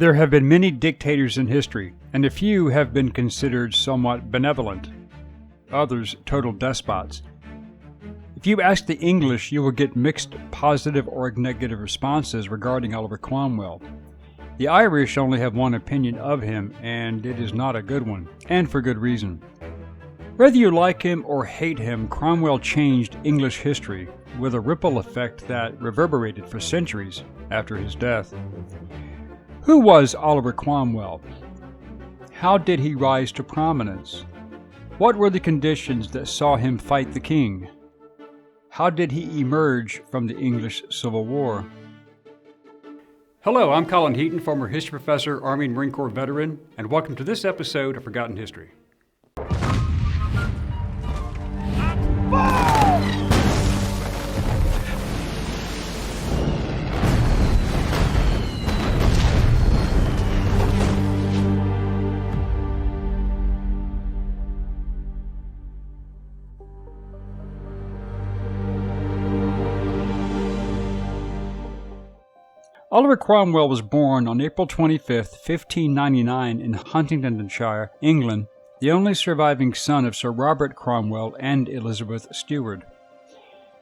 There have been many dictators in history, and a few have been considered somewhat benevolent, others total despots. If you ask the English, you will get mixed positive or negative responses regarding Oliver Cromwell. The Irish only have one opinion of him, and it is not a good one, and for good reason. Whether you like him or hate him, Cromwell changed English history with a ripple effect that reverberated for centuries after his death. Who was Oliver Cromwell? How did he rise to prominence? What were the conditions that saw him fight the king? How did he emerge from the English Civil War? Hello, I'm Colin Heaton, former history professor, Army and Marine Corps veteran, and welcome to this episode of Forgotten History. Oliver Cromwell was born on April 25, 1599 in Huntingdonshire, England, the only surviving son of Sir Robert Cromwell and Elizabeth Stewart.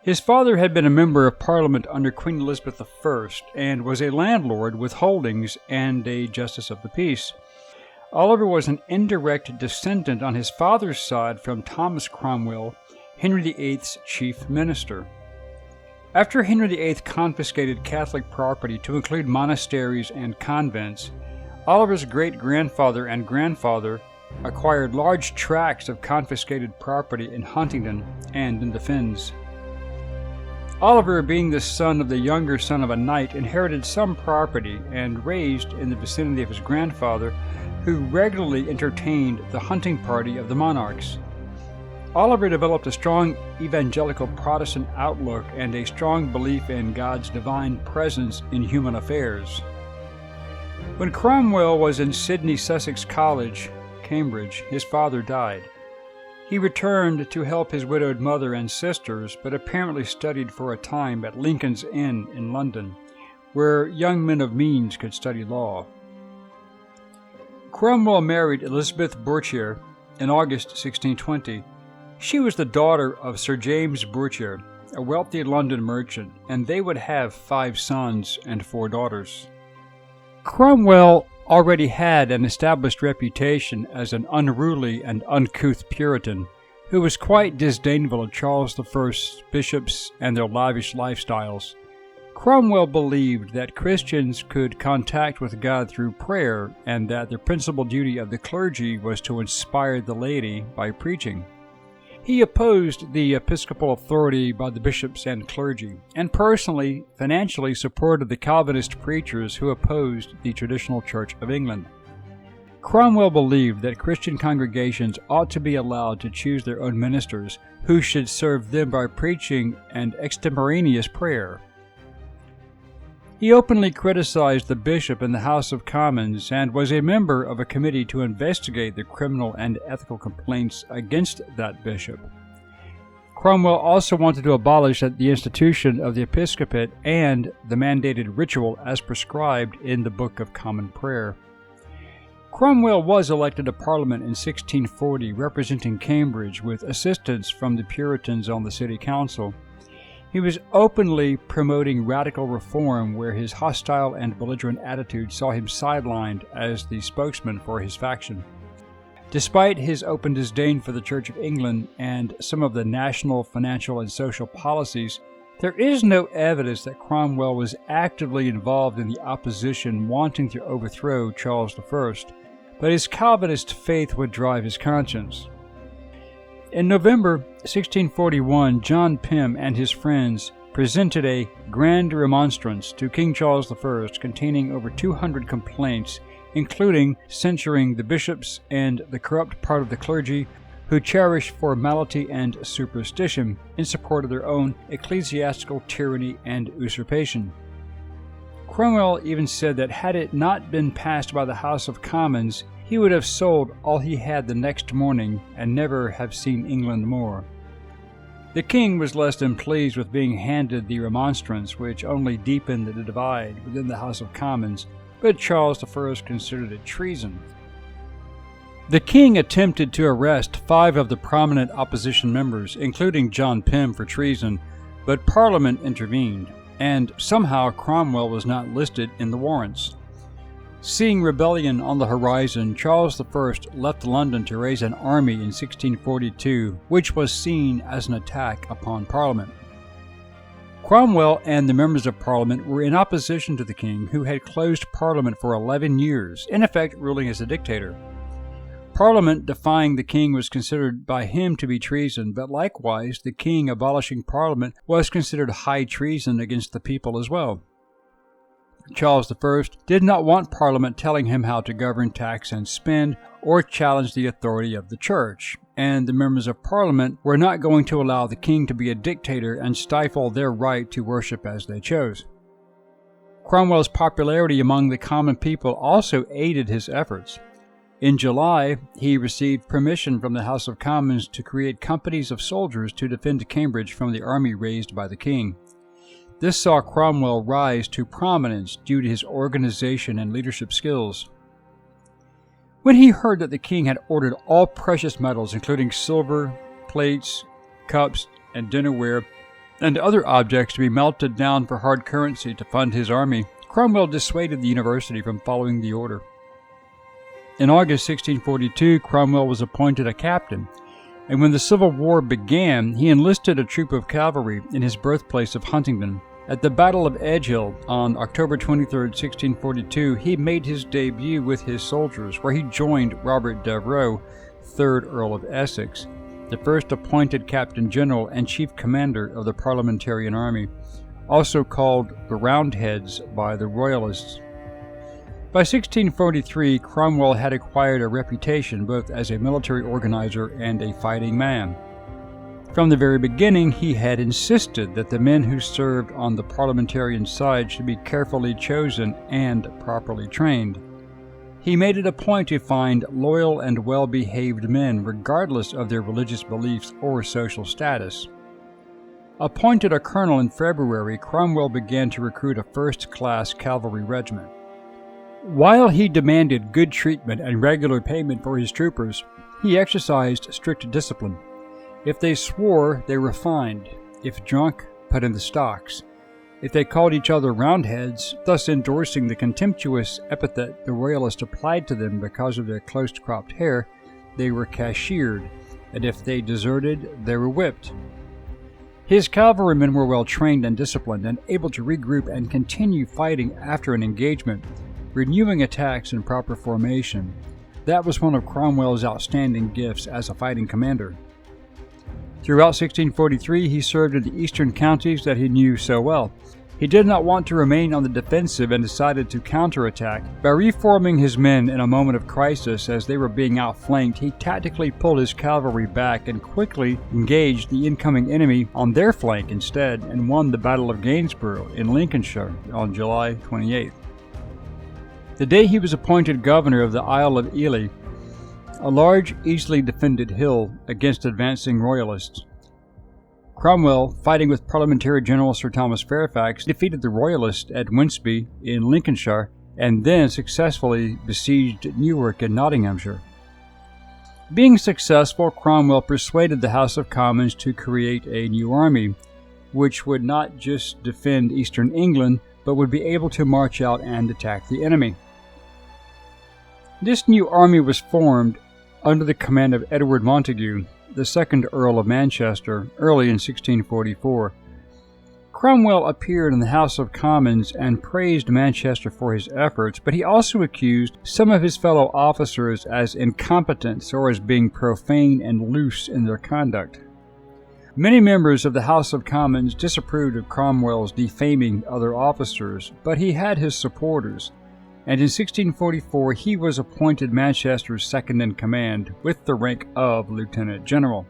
His father had been a member of Parliament under Queen Elizabeth I and was a landlord with holdings and a justice of the peace. Oliver was an indirect descendant on his father's side from Thomas Cromwell, Henry VIII's chief minister. After Henry VIII confiscated Catholic property to include monasteries and convents, Oliver's great-grandfather and grandfather acquired large tracts of confiscated property in Huntingdon and in the Fens. Oliver, being the son of the younger son of a knight, inherited some property and raised in the vicinity of his grandfather, who regularly entertained the hunting party of the monarchs. Oliver developed a strong evangelical Protestant outlook and a strong belief in God's divine presence in human affairs. When Cromwell was in Sidney Sussex College, Cambridge, his father died. He returned to help his widowed mother and sisters, but apparently studied for a time at Lincoln's Inn in London, where young men of means could study law. Cromwell married Elizabeth Bourchier in August 1620. She was the daughter of Sir James Bourchier, a wealthy London merchant, and they would have 5 sons and 4 daughters. Cromwell already had an established reputation as an unruly and uncouth Puritan, who was quite disdainful of Charles I's bishops and their lavish lifestyles. Cromwell believed that Christians could contact with God through prayer, and that the principal duty of the clergy was to inspire the laity by preaching. He opposed the episcopal authority by the bishops and clergy, and personally, financially supported the Calvinist preachers who opposed the traditional Church of England. Cromwell believed that Christian congregations ought to be allowed to choose their own ministers, who should serve them by preaching and extemporaneous prayer. He openly criticized the bishop in the House of Commons and was a member of a committee to investigate the criminal and ethical complaints against that bishop. Cromwell also wanted to abolish the institution of the episcopate and the mandated ritual as prescribed in the Book of Common Prayer. Cromwell was elected to Parliament in 1640, representing Cambridge, with assistance from the Puritans on the city council. He was openly promoting radical reform, where his hostile and belligerent attitude saw him sidelined as the spokesman for his faction. Despite his open disdain for the Church of England and some of the national, financial, and social policies, there is no evidence that Cromwell was actively involved in the opposition wanting to overthrow Charles I, but his Calvinist faith would drive his conscience. In November 1641, John Pym and his friends presented a grand remonstrance to King Charles I containing over 200 complaints, including censuring the bishops and the corrupt part of the clergy who cherished formality and superstition in support of their own ecclesiastical tyranny and usurpation. Cromwell even said that had it not been passed by the House of Commons, he would have sold all he had the next morning and never have seen England more. The king was less than pleased with being handed the remonstrance, which only deepened the divide within the House of Commons, but Charles I considered it treason. The king attempted to arrest 5 of the prominent opposition members, including John Pym, for treason, but Parliament intervened, and somehow Cromwell was not listed in the warrants. Seeing rebellion on the horizon, Charles I left London to raise an army in 1642, which was seen as an attack upon Parliament. Cromwell and the members of Parliament were in opposition to the king, who had closed Parliament for 11 years, in effect ruling as a dictator. Parliament defying the king was considered by him to be treason, but likewise the king abolishing Parliament was considered high treason against the people as well. Charles I did not want Parliament telling him how to govern, tax, and spend, or challenge the authority of the church, and the members of Parliament were not going to allow the king to be a dictator and stifle their right to worship as they chose. Cromwell's popularity among the common people also aided his efforts. In July, he received permission from the House of Commons to create companies of soldiers to defend Cambridge from the army raised by the king. This saw Cromwell rise to prominence due to his organization and leadership skills. When he heard that the king had ordered all precious metals, including silver, plates, cups, and dinnerware, and other objects to be melted down for hard currency to fund his army, Cromwell dissuaded the university from following the order. In August 1642, Cromwell was appointed a captain, and when the Civil War began, he enlisted a troop of cavalry in his birthplace of Huntingdon. At the Battle of Edgehill on October 23, 1642, he made his debut with his soldiers, where he joined Robert Devereux, 3rd Earl of Essex, the first appointed Captain General and Chief Commander of the Parliamentarian Army, also called the Roundheads by the Royalists. By 1643, Cromwell had acquired a reputation both as a military organizer and a fighting man. From the very beginning, he had insisted that the men who served on the parliamentarian side should be carefully chosen and properly trained. He made it a point to find loyal and well-behaved men, regardless of their religious beliefs or social status. Appointed a colonel in February, Cromwell began to recruit a first-class cavalry regiment. While he demanded good treatment and regular payment for his troopers, he exercised strict discipline. If they swore, they were fined. If drunk, put in the stocks. If they called each other Roundheads, thus endorsing the contemptuous epithet the Royalists applied to them because of their close-cropped hair, they were cashiered, and if they deserted, they were whipped. His cavalrymen were well trained and disciplined, and able to regroup and continue fighting after an engagement, renewing attacks in proper formation. That was one of Cromwell's outstanding gifts as a fighting commander. Throughout 1643, he served in the eastern counties that he knew so well. He did not want to remain on the defensive and decided to counterattack. By reforming his men in a moment of crisis as they were being outflanked, he tactically pulled his cavalry back and quickly engaged the incoming enemy on their flank instead, and won the Battle of Gainsborough in Lincolnshire on July 28th. The day he was appointed governor of the Isle of Ely, a large, easily defended hill against advancing Royalists, Cromwell, fighting with Parliamentary General Sir Thomas Fairfax, defeated the Royalists at Winceby in Lincolnshire and then successfully besieged Newark in Nottinghamshire. Being successful, Cromwell persuaded the House of Commons to create a new army, which would not just defend eastern England, but would be able to march out and attack the enemy. This new army was formed under the command of Edward Montague, the 2nd Earl of Manchester, early in 1644. Cromwell appeared in the House of Commons and praised Manchester for his efforts, but he also accused some of his fellow officers as incompetent or as being profane and loose in their conduct. Many members of the House of Commons disapproved of Cromwell's defaming other officers, but he had his supporters, and in 1644 he was appointed Manchester's second-in-command with the rank of Lieutenant General.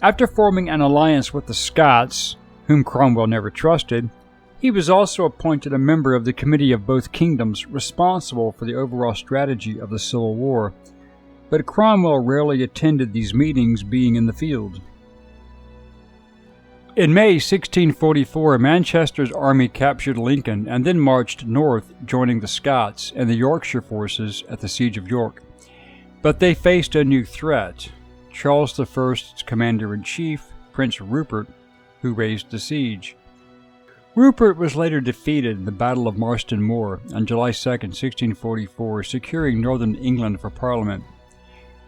After forming an alliance with the Scots, whom Cromwell never trusted, he was also appointed a member of the Committee of Both Kingdoms responsible for the overall strategy of the Civil War, but Cromwell rarely attended these meetings, being in the field. In May 1644, Manchester's army captured Lincoln and then marched north, joining the Scots and the Yorkshire forces at the Siege of York. But they faced a new threat, Charles I's commander-in-chief, Prince Rupert, who raised the siege. Rupert was later defeated in the Battle of Marston Moor on July 2, 1644, securing northern England for Parliament.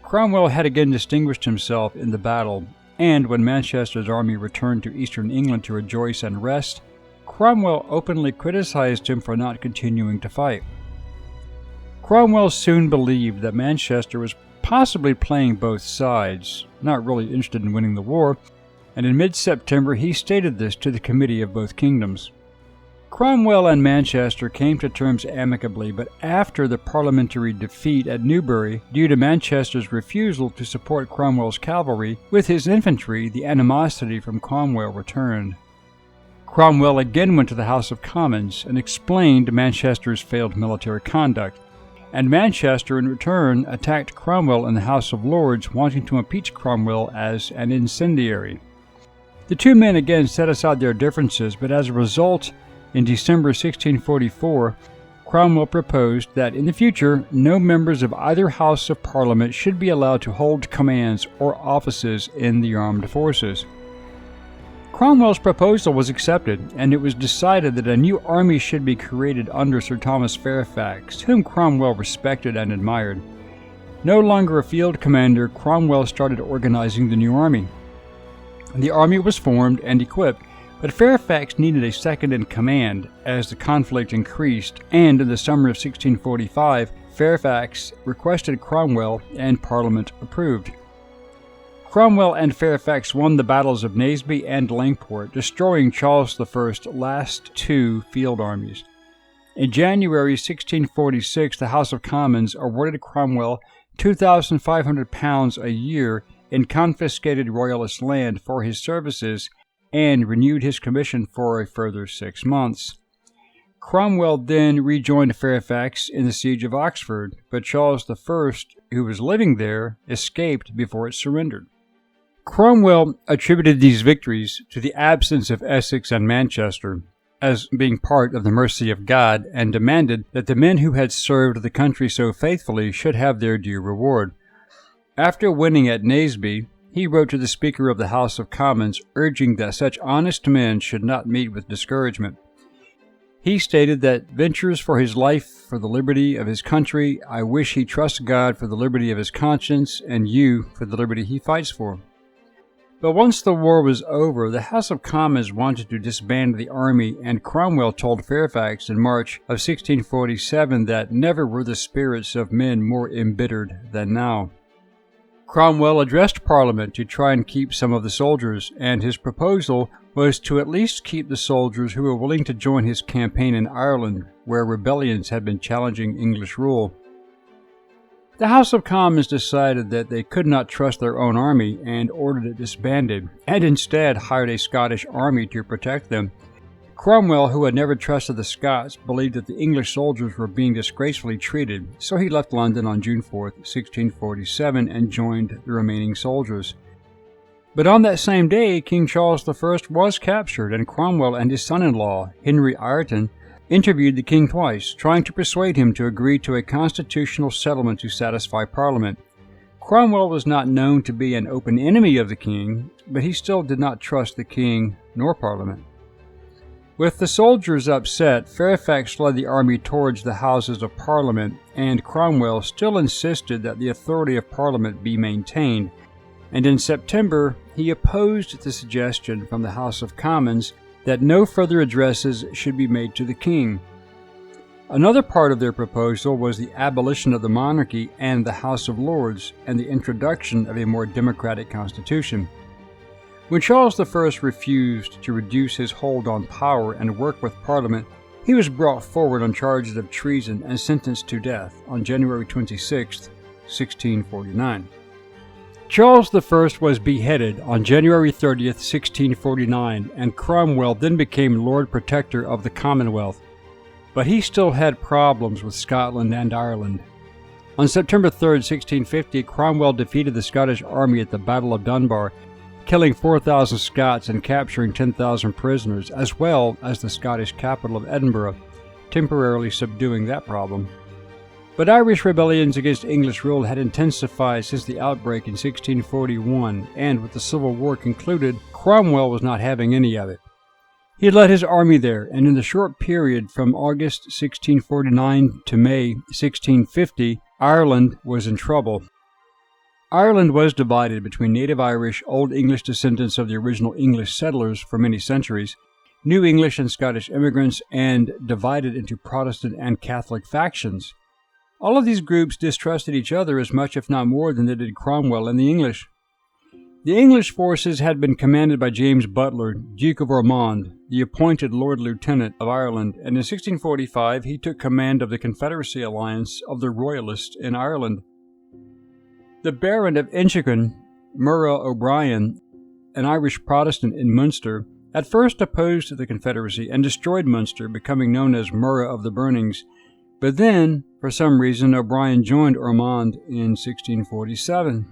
Cromwell had again distinguished himself in the battle, and when Manchester's army returned to eastern England to rejoice and rest, Cromwell openly criticized him for not continuing to fight. Cromwell soon believed that Manchester was possibly playing both sides, not really interested in winning the war, and in mid-September he stated this to the Committee of both Kingdoms. Cromwell and Manchester came to terms amicably, but after the parliamentary defeat at Newbury, due to Manchester's refusal to support Cromwell's cavalry with his infantry, the animosity from Cromwell returned. Cromwell again went to the House of Commons and explained Manchester's failed military conduct, and Manchester in return attacked Cromwell in the House of Lords, wanting to impeach Cromwell as an incendiary. The two men again set aside their differences, but as a result, in December 1644, Cromwell proposed that in the future no members of either House of Parliament should be allowed to hold commands or offices in the armed forces. Cromwell's proposal was accepted, and it was decided that a new army should be created under Sir Thomas Fairfax, whom Cromwell respected and admired. No longer a field commander, Cromwell started organizing the new army. The army was formed and equipped, but Fairfax needed a second-in-command as the conflict increased, and in the summer of 1645, Fairfax requested Cromwell, and Parliament approved. Cromwell and Fairfax won the battles of Naseby and Langport, destroying Charles I's last two field armies. In January 1646, the House of Commons awarded Cromwell £2,500 a year in confiscated royalist land for his services, and renewed his commission for a further 6 months. Cromwell then rejoined Fairfax in the siege of Oxford, but Charles I, who was living there, escaped before it surrendered. Cromwell attributed these victories to the absence of Essex and Manchester as being part of the mercy of God, and demanded that the men who had served the country so faithfully should have their due reward. After winning at Naseby, he wrote to the Speaker of the House of Commons, urging that such honest men should not meet with discouragement. He stated that ventures for his life for the liberty of his country, I wish he trusts God for the liberty of his conscience, and you for the liberty he fights for. But once the war was over, the House of Commons wanted to disband the army, and Cromwell told Fairfax in March of 1647 that never were the spirits of men more embittered than now. Cromwell addressed Parliament to try and keep some of the soldiers, and his proposal was to at least keep the soldiers who were willing to join his campaign in Ireland, where rebellions had been challenging English rule. The House of Commons decided that they could not trust their own army and ordered it disbanded, and instead hired a Scottish army to protect them. Cromwell, who had never trusted the Scots, believed that the English soldiers were being disgracefully treated, so he left London on June 4, 1647, and joined the remaining soldiers. But on that same day, King Charles I was captured, and Cromwell and his son-in-law, Henry Ireton, interviewed the king twice, trying to persuade him to agree to a constitutional settlement to satisfy Parliament. Cromwell was not known to be an open enemy of the king, but he still did not trust the king nor Parliament. With the soldiers upset, Fairfax led the army towards the Houses of Parliament, and Cromwell still insisted that the authority of Parliament be maintained, and in September he opposed the suggestion from the House of Commons that no further addresses should be made to the king. Another part of their proposal was the abolition of the monarchy and the House of Lords, and the introduction of a more democratic constitution. When Charles I refused to reduce his hold on power and work with Parliament, he was brought forward on charges of treason and sentenced to death on January 26, 1649. Charles I was beheaded on January 30, 1649, and Cromwell then became Lord Protector of the Commonwealth. But he still had problems with Scotland and Ireland. On September 3, 1650, Cromwell defeated the Scottish army at the Battle of Dunbar, killing 4,000 Scots and capturing 10,000 prisoners, as well as the Scottish capital of Edinburgh, temporarily subduing that problem. But Irish rebellions against English rule had intensified since the outbreak in 1641, and with the Civil War concluded, Cromwell was not having any of it. He had led his army there, and in the short period from August 1649 to May 1650, Ireland was in trouble. Ireland was divided between native Irish, Old English descendants of the original English settlers for many centuries, New English and Scottish immigrants, and divided into Protestant and Catholic factions. All of these groups distrusted each other as much, if not more, than they did Cromwell and the English. The English forces had been commanded by James Butler, Duke of Ormond, the appointed Lord Lieutenant of Ireland, and in 1645 he took command of the Confederacy alliance of the Royalists in Ireland. The Baron of Inchiquin, Murragh O'Brien, an Irish Protestant in Munster, at first opposed the Confederacy and destroyed Munster, becoming known as Murragh of the Burnings, but then, for some reason, O'Brien joined Ormond in 1647.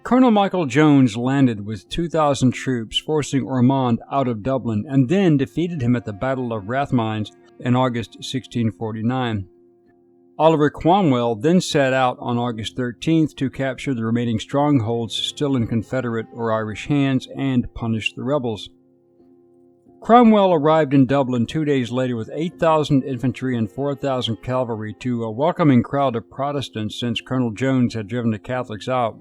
Colonel Michael Jones landed with 2,000 troops, forcing Ormond out of Dublin, and then defeated him at the Battle of Rathmines in August 1649. Oliver Cromwell then set out on August 13th to capture the remaining strongholds still in Confederate or Irish hands and punish the rebels. Cromwell arrived in Dublin 2 days later with 8,000 infantry and 4,000 cavalry to a welcoming crowd of Protestants since Colonel Jones had driven the Catholics out.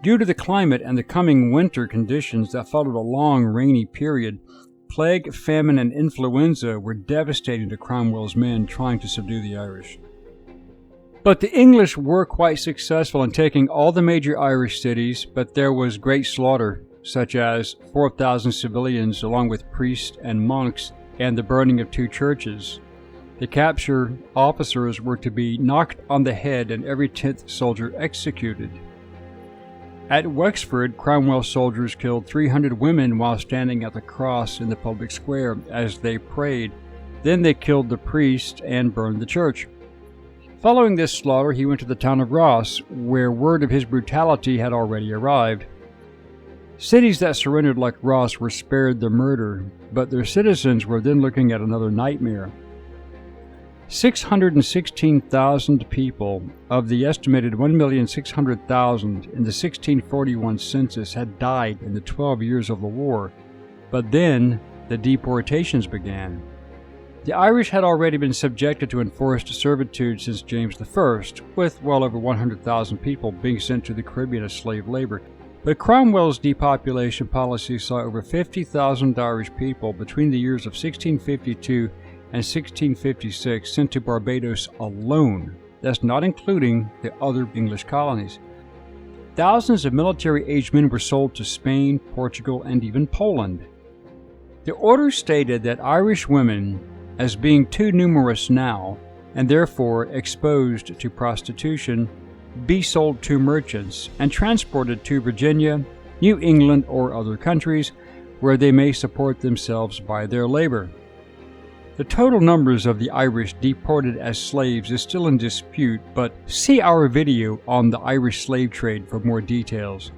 Due to the climate and the coming winter conditions that followed a long, rainy period, plague, famine, and influenza were devastating to Cromwell's men trying to subdue the Irish. But the English were quite successful in taking all the major Irish cities, but there was great slaughter, such as 4,000 civilians along with priests and monks, and the burning of 2 churches. The captured officers were to be knocked on the head and every 10th soldier executed. At Wexford, Cromwell's soldiers killed 300 women while standing at the cross in the public square as they prayed. Then they killed the priest and burned the church. Following this slaughter, he went to the town of Ross, where word of his brutality had already arrived. Cities that surrendered like Ross were spared the murder, but their citizens were then looking at another nightmare. 616,000 people of the estimated 1,600,000 in the 1641 census had died in the 12 years of the war, but then the deportations began. The Irish had already been subjected to enforced servitude since James I, with well over 100,000 people being sent to the Caribbean as slave labor. But Cromwell's depopulation policy saw over 50,000 Irish people between the years of 1652 and 1656 sent to Barbados alone. That's not including the other English colonies. Thousands of military-aged men were sold to Spain, Portugal, and even Poland. The order stated that Irish women, as being too numerous now, and therefore exposed to prostitution, be sold to merchants and transported to Virginia, New England, or other countries where they may support themselves by their labor. The total numbers of the Irish deported as slaves is still in dispute, but see our video on the Irish slave trade for more details.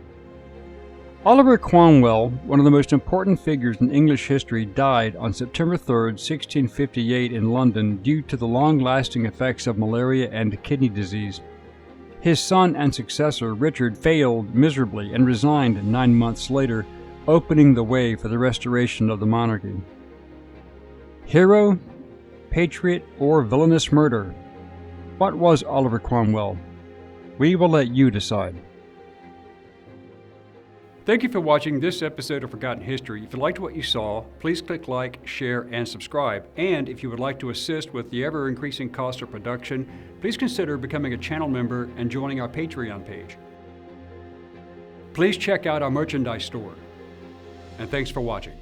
Oliver Cromwell, one of the most important figures in English history, died on September 3, 1658 in London due to the long-lasting effects of malaria and kidney disease. His son and successor, Richard, failed miserably and resigned 9 months later, opening the way for the restoration of the monarchy. Hero, patriot, or villainous murder? What was Oliver Cromwell? We will let you decide. Thank you for watching this episode of Forgotten History. If you liked what you saw, please click like, share, and subscribe. And if you would like to assist with the ever-increasing cost of production, please consider becoming a channel member and joining our Patreon page. Please check out our merchandise store. And thanks for watching.